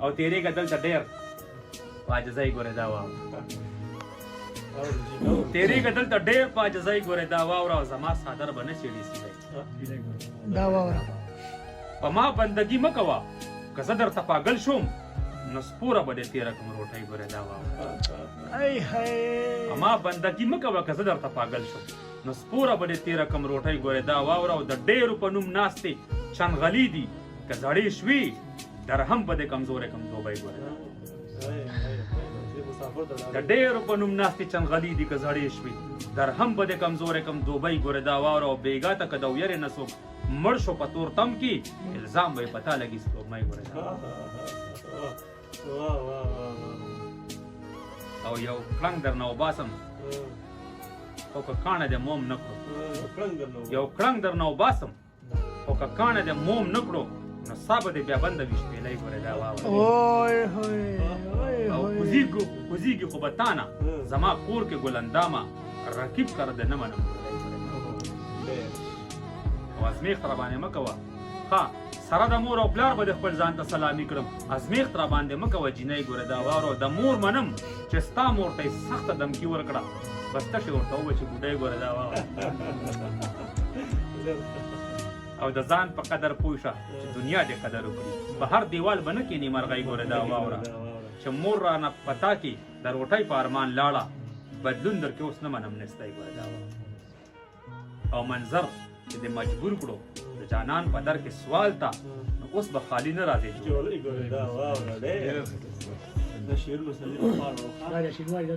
او تیرې کتل ته ډېر پاجزای ګورې دا واو تیرې کتل ته ډېر پاجزای ګورې دا واو او زما صادر بنه چېړي سي دا واو په ما بندگی مکوا که زه درته پاگل شوم نو سپوره به دې تېره کوم روټۍ ګورې دا واو ای هی په ما بندگی مکوا که زه درته پاگل شوم نو سپوره به دې تېره کوم روټۍ ګورې دا واوره او د ډېرو په نوم ناستې چنغلي دي که زړې شوي درهم به دې کمزورې کم دوبۍ ګورې د ډېرو په نوم ناستې چنغلي دي که زړې شوي درهم به دې کمزورې کم دوبۍ ګورې دا واوره او بېګا ته که د ویرې نه څوک مړ شو په تور تم کې الزام به یې پتا لګي سپوږمۍ ګورې او یو کړنګ درنه وباسم او که کاڼه دې موم نه کړو یو کړنګ درنه وباسم او که کاڼه دې موم نه کړو نو سا به دې بیا بنده وي شپېلۍ ګورې دا واوره اوی هوی او کوزیږي خو به تانه زما کور کې ګلندامه رقیب کر دې نه منم او ازمیښت را باندې مه کوه ښه سره د مور او پلار به د خپل ځان ته سلامي کړم ازمیښت را باندې مه کوه جینۍ ګوره دا واوره د مور منم چې ستا مور ته یې سخته دمکي ورکړه بس تشې ورته ووایه چې بوډۍ ګوره دا واوره او د ځان په قدر پوه شه چې دنیا دې قدر وکړي په هر دیوال به نه کښېني مرغۍ ګوره دا واوره چې مور رانه پتا کې د روټۍ په ارمان لاړه بدلون در کې اوس نه منم نستی ګوره دا واوره او منظر چې دې مجبور کړو د جانان په در کې سوال ته نو اوس به خالی نه راځي دا شیر وایي دا